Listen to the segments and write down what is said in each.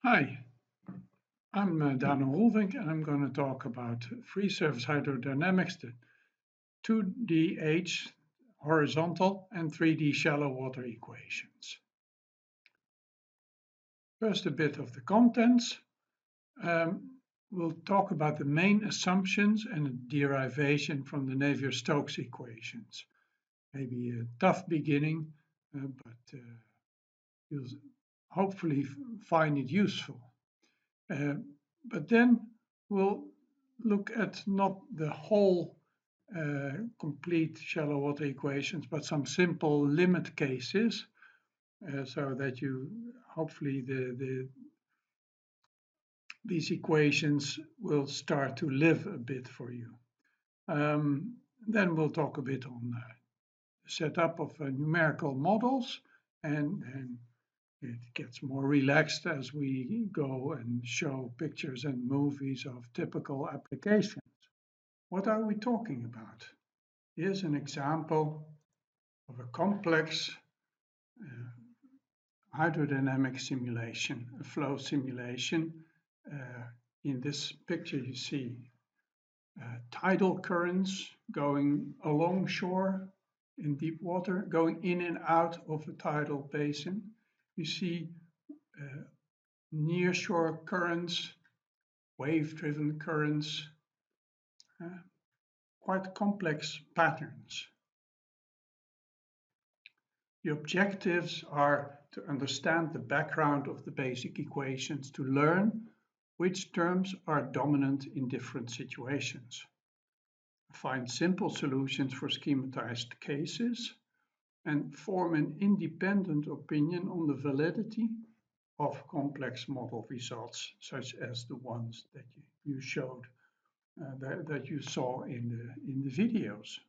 Hi, I'm Daniel Rolvink and I'm going to talk about free surface hydrodynamics, the 2D horizontal and 3D shallow water equations. First, a bit of the contents. We'll talk about the main assumptions and a derivation from the Navier-Stokes equations. Maybe a tough beginning, but you'll hopefully find it useful. But then we'll look at not the whole complete shallow water equations, but some simple limit cases, so that you hopefully these equations will start to live a bit for you. Then we'll talk a bit on the setup of numerical models, and then it gets more relaxed as we go and show pictures and movies of typical applications. What are we talking about? Here's an example of a complex hydrodynamic simulation, a flow simulation. In this picture you see tidal currents going along shore in deep water, going in and out of a tidal basin. You see near-shore currents, wave-driven currents, quite complex patterns. The objectives are to understand the background of the basic equations, to learn which terms are dominant in different situations, find simple solutions for schematized cases, and form an independent opinion on the validity of complex model results, such as the ones that you showed, that you saw in the videos.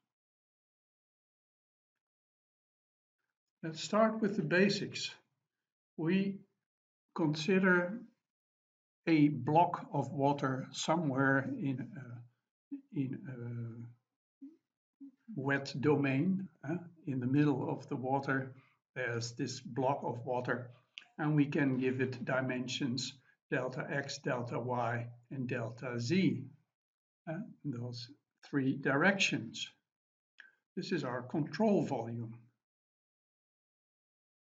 Let's start with the basics. We consider a block of water somewhere in a wet domain. In the middle of the water, there's this block of water, and we can give it dimensions delta x, delta y, and delta z. Those three directions. This is our control volume.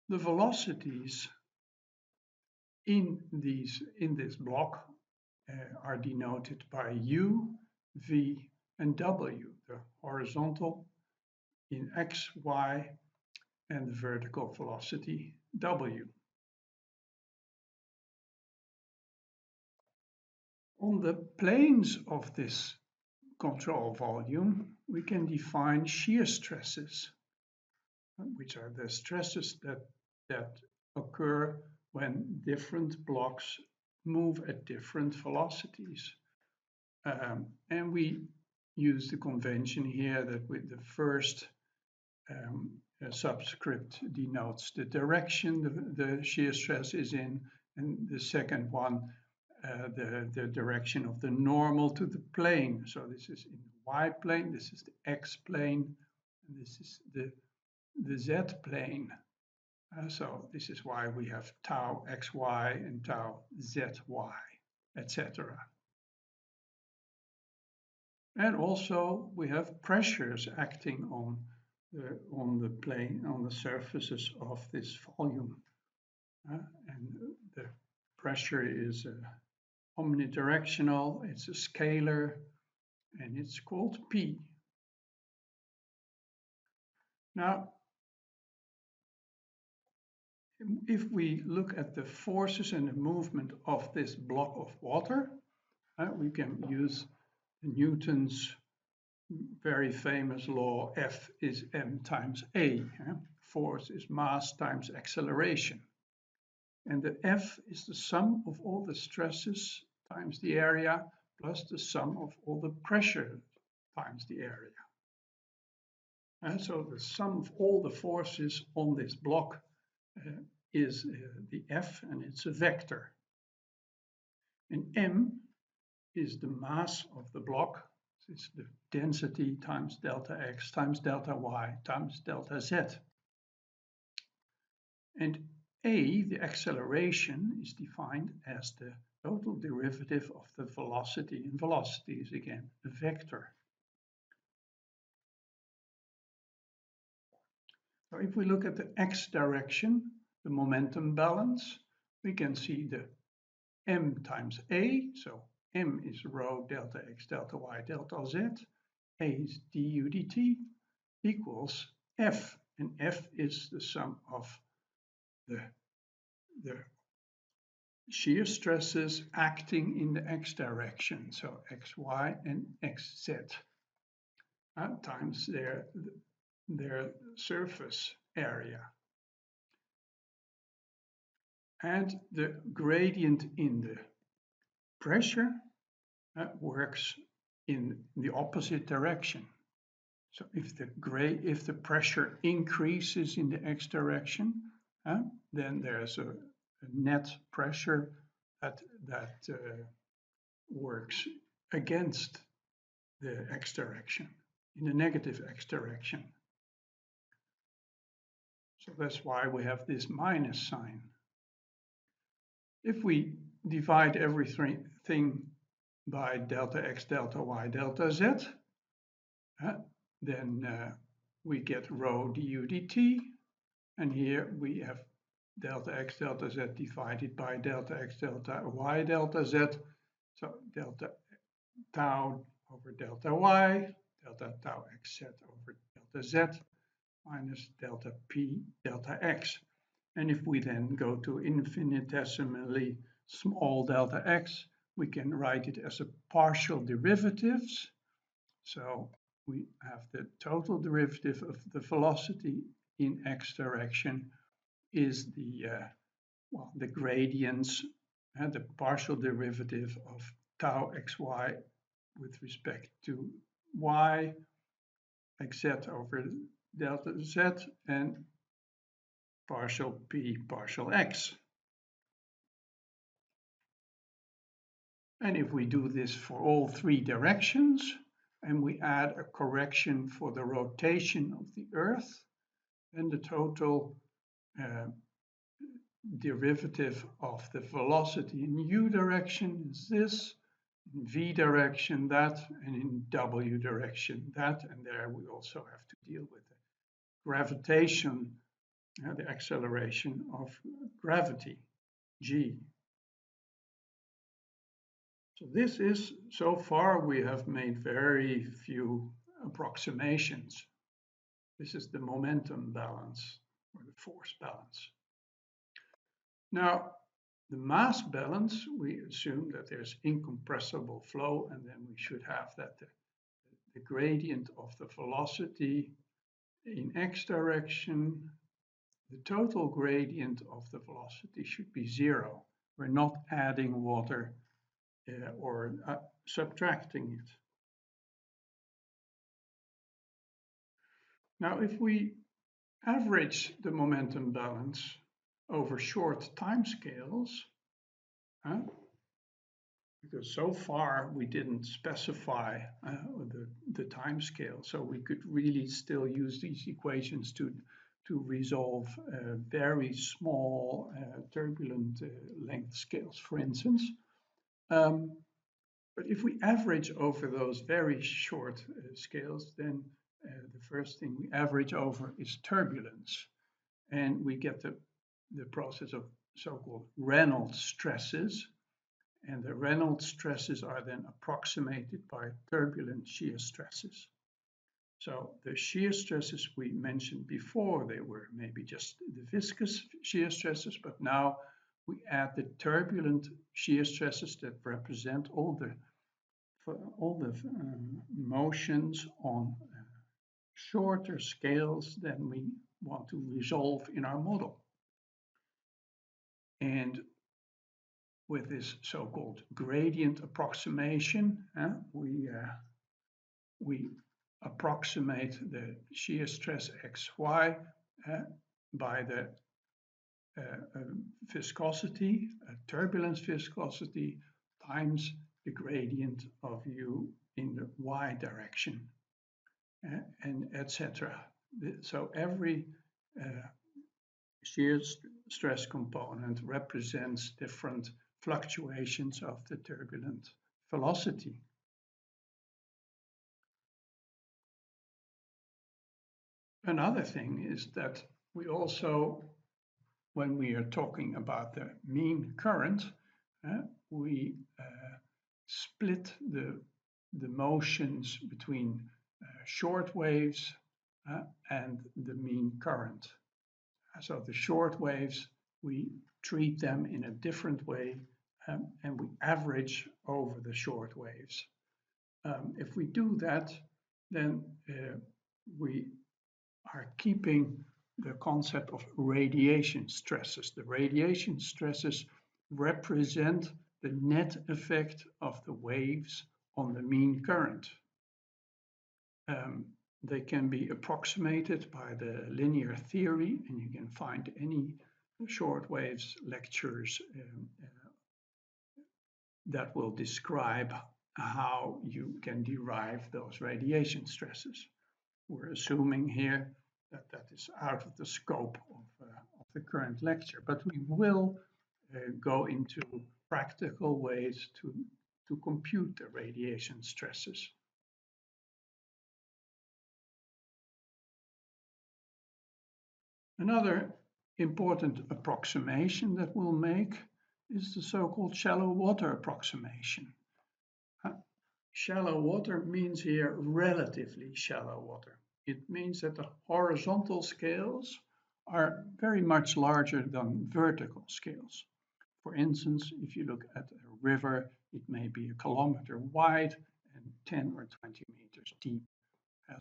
The velocities in this block are denoted by u, v, and w, the horizontal in x, y, and the vertical velocity w. On the planes of this control volume, we can define shear stresses, which are the stresses that occur when different blocks move at different velocities. And we use the convention here that with the first subscript denotes the direction the shear stress is in, and the second one the direction of the normal to the plane. So this is in the y plane, this is the x plane, and this is the z plane. So this is why we have tau xy and tau zy, etc. And also we have pressures acting on the plane, on the surfaces of this volume. And the pressure is omnidirectional, it's a scalar, and it's called P. Now, if we look at the forces and the movement of this block of water, we can use Newton's very famous law, F is m times a. Force is mass times acceleration. And the F is the sum of all the stresses times the area plus the sum of all the pressure times the area. And so the sum of all the forces on this block is the F, and it's a vector. And m is the mass of the block. It's the density times delta x times delta y times delta z. And A, the acceleration, is defined as the total derivative of the velocity, and velocity is again a vector. So if we look at the x direction, the momentum balance, we can see the m times a, so m is rho delta x delta y delta z, a is du dt, equals f, and f is the sum of the shear stresses acting in the x direction, so xy and xz, times their surface area. And the gradient in the pressure works in the opposite direction. So if the pressure increases in the x direction, then there's a net pressure that works against the x direction, in the negative x direction. So that's why we have this minus sign. If we divide everything by delta x, delta y, delta z, then we get rho du dt, and here we have delta x, delta z divided by delta x, delta y, delta z, so delta tau over delta y, delta tau xz over delta z, minus delta p delta x. And if we then go to infinitesimally small delta x, we can write it as a partial derivatives. So we have the total derivative of the velocity in x direction is the gradients and the partial derivative of tau xy with respect to y, xz over delta z, and partial p partial x. And if we do this for all three directions, and we add a correction for the rotation of the Earth, then the total derivative of the velocity in u direction is this, in v direction that, and in w direction that, and there we also have to deal with the gravitation, the acceleration of gravity, g. So this is, so far we have made very few approximations. This is the momentum balance or the force balance. Now, the mass balance, we assume that there's incompressible flow, and then we should have that the gradient of the velocity in x direction, the total gradient of the velocity should be zero. We're not adding water or subtracting it. Now, if we average the momentum balance over short timescales, because so far we didn't specify the timescale, so we could really still use these equations to resolve very small turbulent length scales, for instance. But if we average over those very short scales, then the first thing we average over is turbulence. And we get the process of so-called Reynolds stresses. And the Reynolds stresses are then approximated by turbulent shear stresses. So the shear stresses we mentioned before, they were maybe just the viscous shear stresses, but now we add the turbulent shear stresses that represent all the motions on shorter scales than we want to resolve in our model. And with this so-called gradient approximation, we approximate the shear stress xy by the viscosity, turbulence viscosity, times the gradient of u in the y direction, and etc. So every shear stress component represents different fluctuations of the turbulent velocity. Another thing is that we also, when we are talking about the mean current, we split the motions between short waves and the mean current. So the short waves, we treat them in a different way and we average over the short waves. If we do that, then we are keeping the concept of radiation stresses. The radiation stresses represent the net effect of the waves on the mean current. They can be approximated by the linear theory, and you can find any short waves lectures that will describe how you can derive those radiation stresses. We're assuming here that that is out of the scope of the current lecture, but we will go into practical ways to compute the radiation stresses. Another important approximation that we'll make is the so-called shallow water approximation. Shallow water means here relatively shallow water. It means that the horizontal scales are very much larger than vertical scales. For instance, if you look at a river, it may be 1 kilometer wide and 10 or 20 meters deep.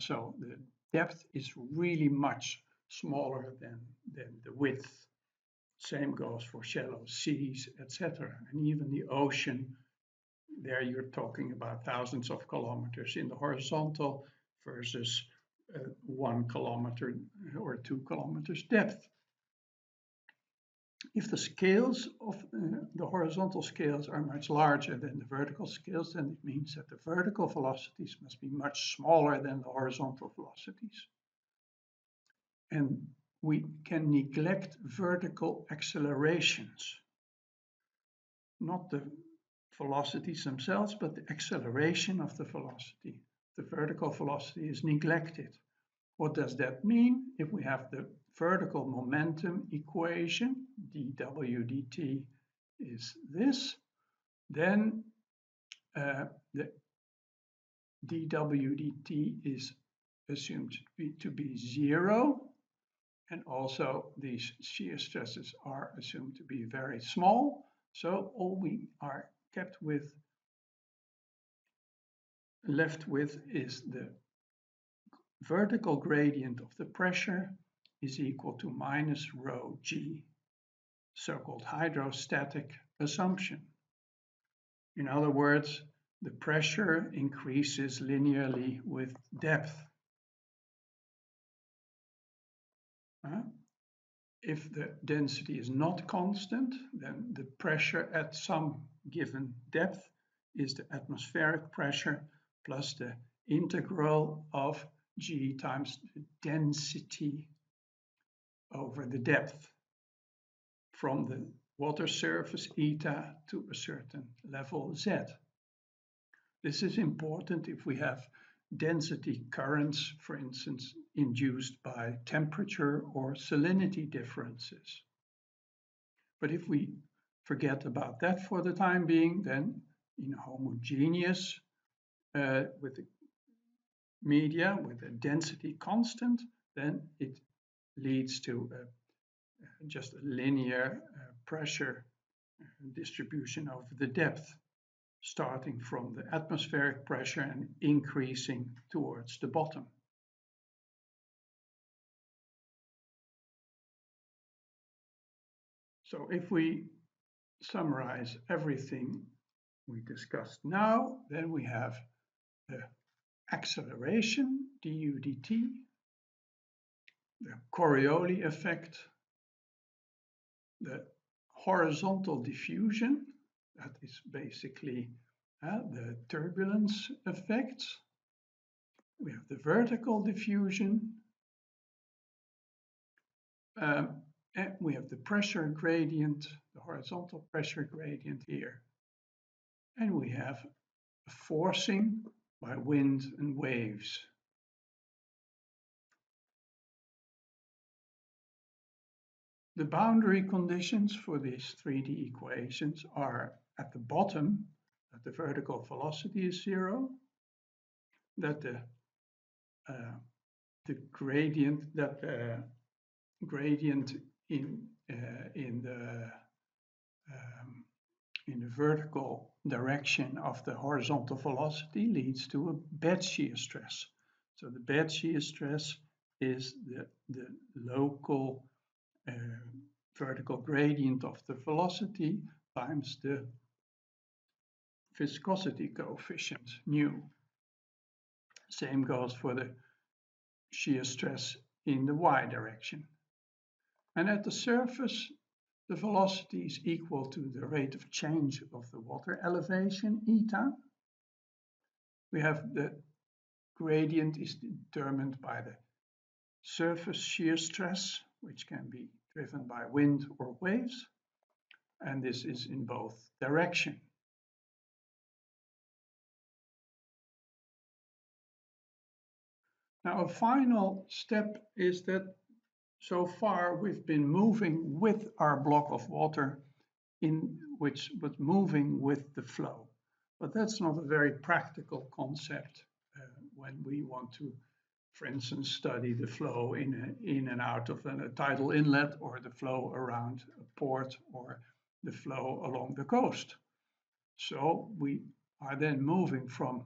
So the depth is really much smaller than the width. Same goes for shallow seas, etc. And even the ocean, there you're talking about thousands of kilometers in the horizontal versus 1 kilometer or 2 kilometers depth. If the scales of the horizontal scales are much larger than the vertical scales, then it means that the vertical velocities must be much smaller than the horizontal velocities. And we can neglect vertical accelerations, not the velocities themselves, but the acceleration of the velocity. The vertical velocity is neglected. What does that mean? If we have the vertical momentum equation, dw dt is this, then the dw dt is assumed to be 0, and also these shear stresses are assumed to be very small. So all we are left with is the vertical gradient of the pressure is equal to minus rho g, so-called hydrostatic assumption. In other words, the pressure increases linearly with depth. If the density is not constant, then the pressure at some given depth is the atmospheric pressure plus the integral of g times the density over the depth from the water surface eta to a certain level z. This is important if we have density currents, for instance, induced by temperature or salinity differences. But if we forget about that for the time being, then in homogeneous with the media with a density constant, then it leads to just a linear pressure distribution over the depth, starting from the atmospheric pressure and increasing towards the bottom. So if we summarize everything we discussed now, then we have the acceleration, du dt, the Coriolis effect, the horizontal diffusion, that is basically the turbulence effects. We have the vertical diffusion, And we have the pressure gradient, the horizontal pressure gradient here. And we have a forcing by wind and waves. The boundary conditions for these 3D equations are at the bottom that the vertical velocity is 0, that the gradient in the vertical direction of the horizontal velocity leads to a bed shear stress. So the bed shear stress is the local vertical gradient of the velocity times the viscosity coefficient, nu. Same goes for the shear stress in the y direction. And at the surface, the velocity is equal to the rate of change of the water elevation, eta. We have the gradient is determined by the surface shear stress, which can be driven by wind or waves, and this is in both directions. Now, a final step is that so far we've been moving with our block of water which was moving with the flow. But that's not a very practical concept when we want to, for instance, study the flow in and out of a tidal inlet, or the flow around a port, or the flow along the coast. So we are then moving from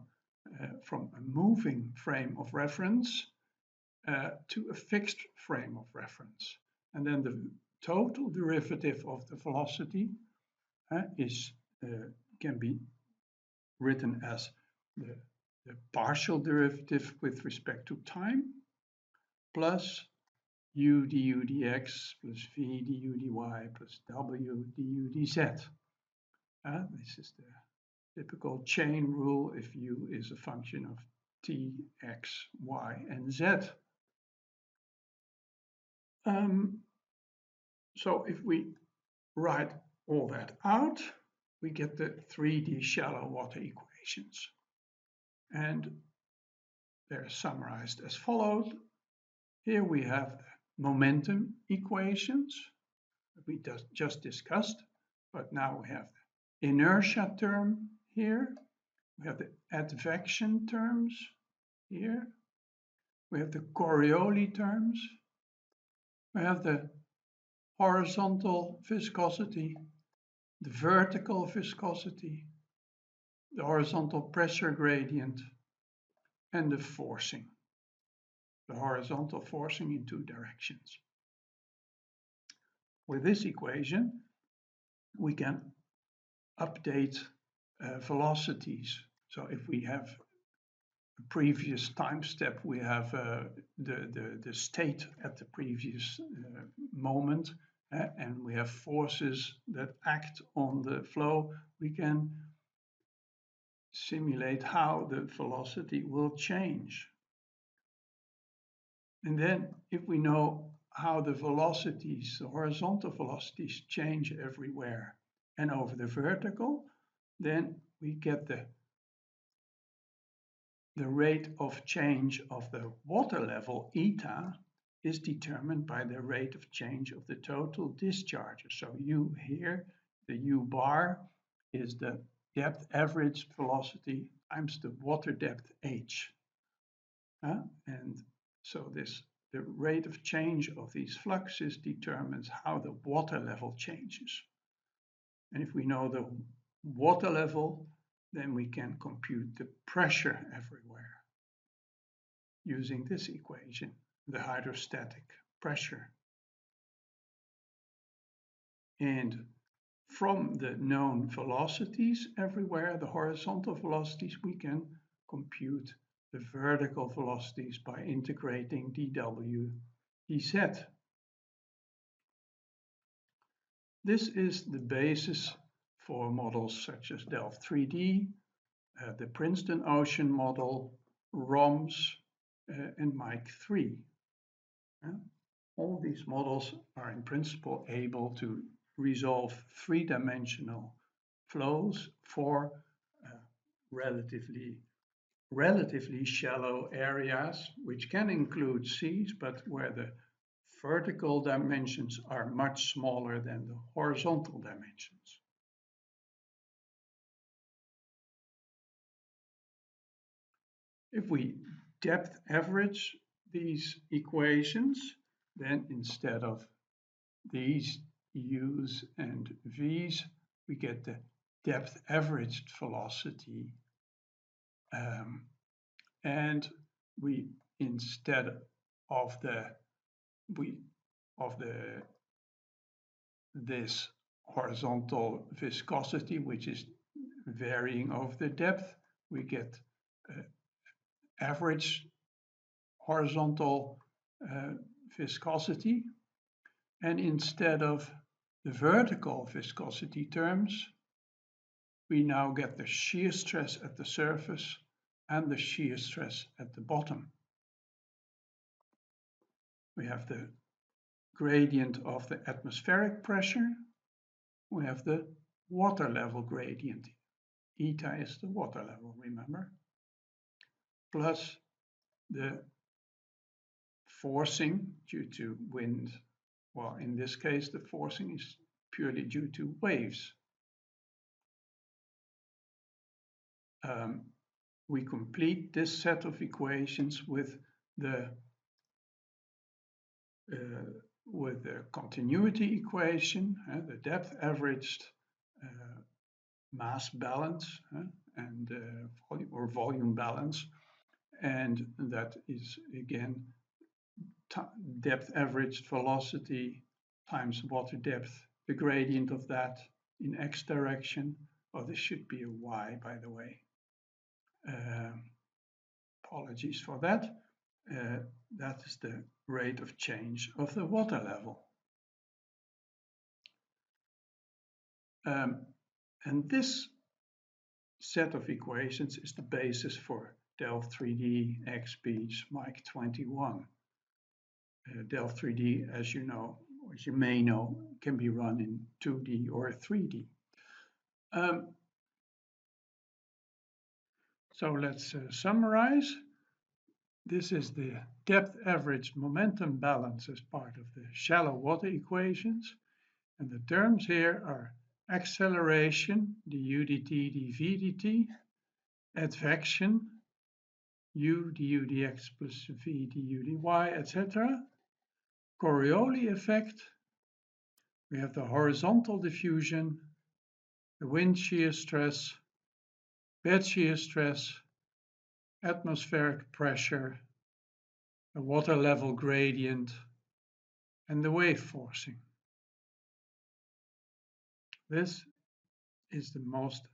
a moving frame of reference to a fixed frame of reference. And then the total derivative of the velocity can be written as the partial derivative with respect to time plus u du dx plus v du dy plus w du dz. This is the typical chain rule if u is a function of t, x, y, and z. So if we write all that out, we get the 3D shallow water equations. And they're summarized as follows. Here we have the momentum equations that we just discussed, but now we have the inertia term here. We have the advection terms here. We have the Coriolis terms. We have the horizontal viscosity, the vertical viscosity, the horizontal pressure gradient, and the forcing, the horizontal forcing in two directions. With this equation, we can update velocities. So if we have a previous time step, we have the state at the previous moment, and we have forces that act on the flow, we can simulate how the velocity will change. And then if we know how the velocities, the horizontal velocities change everywhere and over the vertical, then we get the rate of change of the water level, eta, is determined by the rate of change of the total discharges. So u here, the u bar, is the depth average velocity times the water depth h. And so the rate of change of these fluxes determines how the water level changes. And if we know the water level, then we can compute the pressure everywhere using this equation, the hydrostatic pressure. And from the known velocities everywhere, the horizontal velocities, we can compute the vertical velocities by integrating dw dz. This is the basis for models such as DELFT 3D, the Princeton Ocean Model, ROMS, and Mike 3. all these models are in principle able to resolve three-dimensional flows for relatively shallow areas, which can include seas, but where the vertical dimensions are much smaller than the horizontal dimensions. If we depth average these equations, then instead of these u's and v's, we get the depth averaged velocity, and we instead of this horizontal viscosity, which is varying over the depth, we get average horizontal viscosity, and instead of the vertical viscosity terms, we now get the shear stress at the surface and the shear stress at the bottom. We have the gradient of the atmospheric pressure. We have the water level gradient. Eta is the water level, remember? Plus the forcing due to wind. Well, in this case, the forcing is purely due to waves. We complete this set of equations with the continuity equation, the depth averaged mass balance and volume balance, and that is again depth averaged velocity times water depth, the gradient of that in x direction. Oh, this should be a y, by the way. Apologies for that. That is the rate of change of the water level. And this set of equations is the basis for DELFT 3D XBeach Mike 21. DELFT 3D, as you know, or as you may know, can be run in 2D or 3D. So let's summarize. This is the depth average momentum balance as part of the shallow water equations. And the terms here are acceleration, du dt, dv dt, advection, u du dx plus v du dy, etc. Coriolis effect, we have the horizontal diffusion, the wind shear stress, bed shear stress, atmospheric pressure, the water level gradient, and the wave forcing. This is the most